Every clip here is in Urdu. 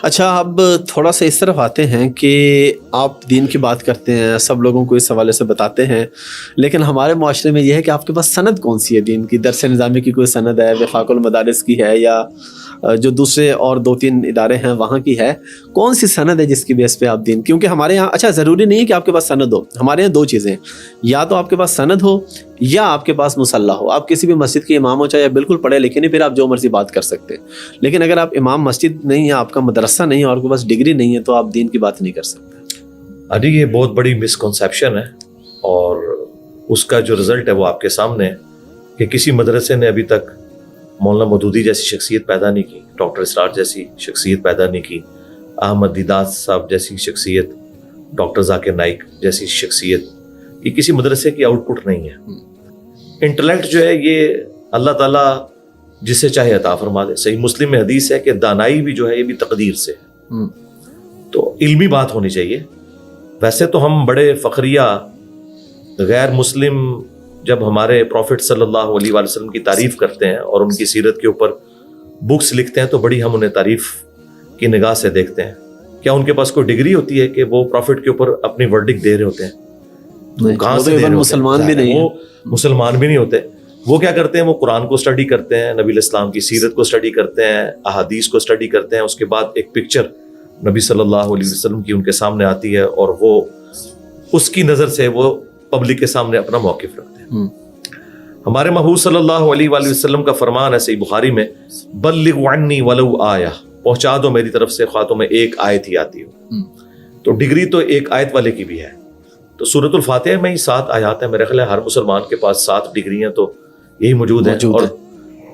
اچھا اب تھوڑا سا اس طرف آتے ہیں کہ آپ دین کی بات کرتے ہیں, سب لوگوں کو اس حوالے سے بتاتے ہیں, لیکن ہمارے معاشرے میں یہ ہے کہ آپ کے پاس سند کون سی ہے دین کی؟ درس نظامی کی کوئی سند ہے, وفاق المدارس کی ہے, یا جو دوسرے اور 2-3 ادارے ہیں وہاں کی ہے؟ کون سی سند ہے جس کی بیس پہ آپ دین؟ کیونکہ ہمارے یہاں اچھا ضروری نہیں ہے کہ آپ کے پاس سند ہو, ہمارے یہاں 2 چیزیں ہیں, یا تو آپ کے پاس سند ہو یا آپ کے پاس مصلح ہو. آپ کسی بھی مسجد کے امام ہو, چاہے بالکل پڑھے لکھے نہیں, پھر آپ جو مرضی بات کر سکتے ہیں. لیکن اگر آپ امام مسجد نہیں ہے, آپ کا مدرسہ نہیں ہے اور آپ کے پاس ڈگری نہیں ہے, تو آپ دین کی بات نہیں کر سکتے. یہ بہت بڑی مسکنسیپشن ہے, اور اس کا جو رزلٹ ہے وہ آپ کے سامنے ہے کہ کسی مدرسے نے ابھی تک مولانا مودودی جیسی شخصیت پیدا نہیں کی, ڈاکٹر اسرار جیسی شخصیت پیدا نہیں کی, احمد دیدات صاحب جیسی شخصیت, ڈاکٹر ذاکر نائک جیسی شخصیت. یہ کسی مدرسے کی آؤٹ پٹ نہیں ہے. انٹلیکٹ جو ہے یہ اللہ تعالیٰ جسے چاہے عطا فرما دے. صحیح مسلم میں حدیث ہے کہ دانائی بھی جو ہے یہ بھی تقدیر سے ہے. تو علمی بات ہونی چاہیے. ویسے تو ہم بڑے فخریہ غیر مسلم جب ہمارے پروفٹ صلی اللہ علیہ وآلہ وسلم کی تعریف کرتے ہیں اور ان کی سیرت کے اوپر بکس لکھتے ہیں تو بڑی ہم انہیں تعریف کی نگاہ سے دیکھتے ہیں. کیا ان کے پاس کوئی ڈگری ہوتی ہے کہ وہ پروفٹ کے اوپر اپنی ورڈکٹ دے رہے ہوتے ہیں؟ کہاں سے دے رہے ہوتے ہیں؟ مسلمان بھی نہیں, وہ مسلمان بھی نہیں ہوتے. وہ کیا کرتے ہیں؟ وہ قرآن کو اسٹڈی کرتے ہیں, نبی الاسلام کی سیرت کو اسٹڈی کرتے ہیں, احادیث کو اسٹڈی کرتے ہیں. اس کے بعد ایک پکچر نبی صلی اللہ علیہ وسلم کی ان کے سامنے آتی ہے اور وہ اس کی نظر سے وہ پبلک کے سامنے اپنا موقف رکھتے ہیں. ہمارے محبوب صلی اللہ علیہ وآلہ وسلم کا فرمان ہے صحیح بخاری میں, بلغ عنی ولو آیہ, پہنچا دو میری طرف سے خواہ تمہیں ایک آیت ہی آتی ہو. تو ڈگری تو ایک آیت والے کی بھی ہے. تو سورۃ الفاتحہ میں ہی 7 آیات ہیں. میرے خیال ہے ہر مسلمان کے پاس 7 ڈگریاں تو یہی موجود ہیں, اور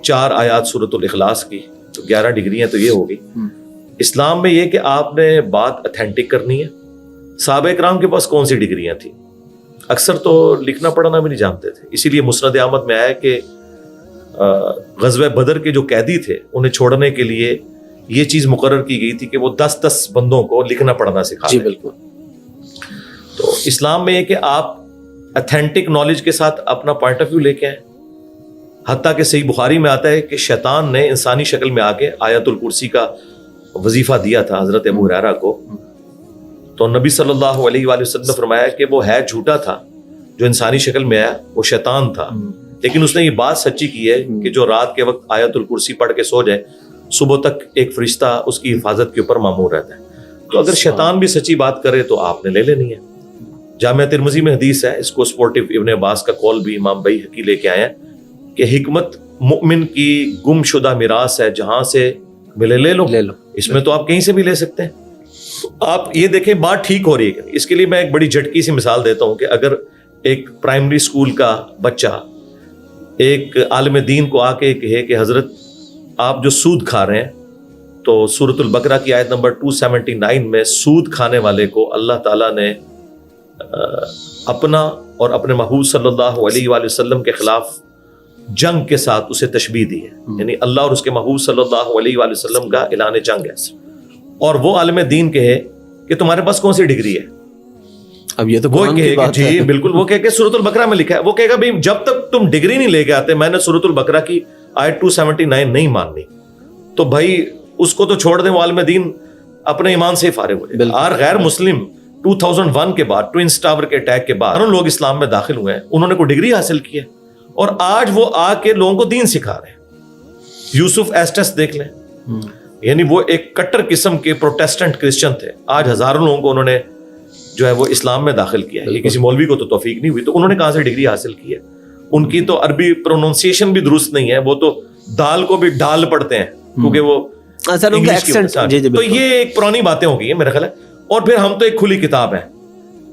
4 آیات سورۃ الاخلاص کی, تو 11 ڈگریاں تو یہ ہوگی. اسلام میں یہ کہ آپ نے بات اتھینٹک کرنی ہے. صحابہ کرام کے پاس کون سی ڈگریاں تھیں؟ اکثر تو لکھنا پڑھنا بھی نہیں جانتے تھے. اسی لیے مسند احمد میں آیا کہ غزوہ بدر کے جو قیدی تھے انہیں چھوڑنے کے لیے یہ چیز مقرر کی گئی تھی کہ وہ 10 بندوں کو لکھنا پڑھنا سکھا دیں. بالکل. تو اسلام میں یہ کہ آپ اتھینٹک نالج کے ساتھ اپنا پوائنٹ آف ویو لے کے آئیں. حتیٰ کہ صحیح بخاری میں آتا ہے کہ شیطان نے انسانی شکل میں آ کے آیت الکرسی کا وظیفہ دیا تھا حضرت ابو ہریرہ کو. تو نبی صلی اللہ علیہ وآلہ وسلم نے فرمایا کہ وہ ہے جھوٹا تھا جو انسانی شکل میں آیا, وہ شیطان تھا, لیکن اس نے یہ بات سچی کی ہے کہ جو رات کے وقت آیت الکرسی پڑھ کے سو جائے صبح تک ایک فرشتہ اس کی حفاظت کے اوپر مامور رہتا ہے. تو اگر شیطان بھی سچی بات کرے تو آپ نے لے لینی ہے. جامعہ ترمذی میں حدیث ہے, اس کو سپورٹو ابن عباس کا قول بھی امام بیہقی لے کے آئے ہیں کہ حکمت مؤمن کی گم شدہ میراث ہے, جہاں سے ملے لے لو. اس میں تو آپ کہیں سے بھی لے سکتے ہیں. تو آپ یہ دیکھیں بات ٹھیک ہو رہی ہے. اس کے لیے میں ایک بڑی جھٹکی سی مثال دیتا ہوں کہ اگر ایک پرائمری اسکول کا بچہ ایک عالم دین کو آ کے کہے کہ حضرت آپ جو سود کھا رہے ہیں, تو سورۃ البقرہ کی آیت نمبر 279 میں سود کھانے والے کو اللہ تعالیٰ نے اپنا اور اپنے محبوب صلی اللہ علیہ وآلہ وسلم کے خلاف جنگ کے ساتھ اسے تشبیہ دی ہے. یعنی اللہ اور اس کے محبوب صلی اللہ علیہ وآلہ وسلم کا اعلان جنگ ہے. اور وہ عالم دین کہے کہ تمہارے پاس کون سی ڈگری ہے؟ اب یہ تو وہ کہے کہ جی بالکل, وہ کہے کہ سورۃ البقرہ میں لکھا ہے. وہ کہے گا بھائی جب تک تم ڈگری نہیں لے کے آتے میں نے سورۃ البقرہ کی آیت 279 نہیں ماننی. تو بھائی اس کو تو چھوڑ دیں, وہ عالم دین اپنے ایمان سے فارغ ہو جائے. اور غیر مسلم 2001 کے بعد ٹوئنس ٹاور کے اٹیک کے بعد ان لوگ اسلام میں داخل ہوئے ہیں, انہوں نے کوئی ڈگری حاصل کی ہے اور آج وہ آ کے لوگوں کو دین سکھا رہے ہیں. یوسف ایسٹس دیکھ لیں, یعنی وہ ایک کٹر قسم کے پروٹیسٹنٹ کرسچن تھے, آج ہزاروں لوگوں کو انہوں نے جو ہے وہ اسلام میں داخل کیا ہے. یہ کسی مولوی کو تو توفیق نہیں ہوئی, تو انہوں نے کہاں سے ڈگری حاصل کی ہے؟ ان کی تو عربی پروننسیشن بھی درست نہیں ہے, وہ تو دال کو بھی ڈال پڑھتے ہیں کیونکہ وہ تو یہ ایک پرانی باتیں ہو گئی ہیں میرا خیال ہے. اور پھر ہم تو ایک کھلی کتاب ہیں.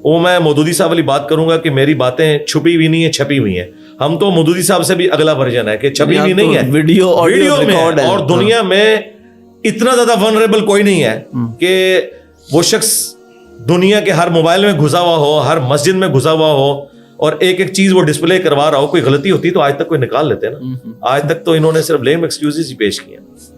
وہ میں مودودی صاحب والی بات کروں گا کہ میری باتیں چھپی ہوئی نہیں ہے, چھپی ہوئی ہیں. ہم تو مودودی صاحب سے بھی اگلا ورژن ہے کہ چھپی ہوئی نہیں ہے, ویڈیو میں. اور دنیا میں اتنا زیادہ ونریبل کوئی نہیں ہے کہ وہ شخص دنیا کے ہر موبائل میں گھسا ہوا ہو, ہر مسجد میں گھسا ہوا ہو, اور ایک ایک چیز وہ ڈسپلے کروا رہا ہو. کوئی غلطی ہوتی تو آج تک کوئی نکال لیتے نا. آج تک تو انہوں نے صرف لیم ایکسکیوزز ہی پیش کیے ہیں.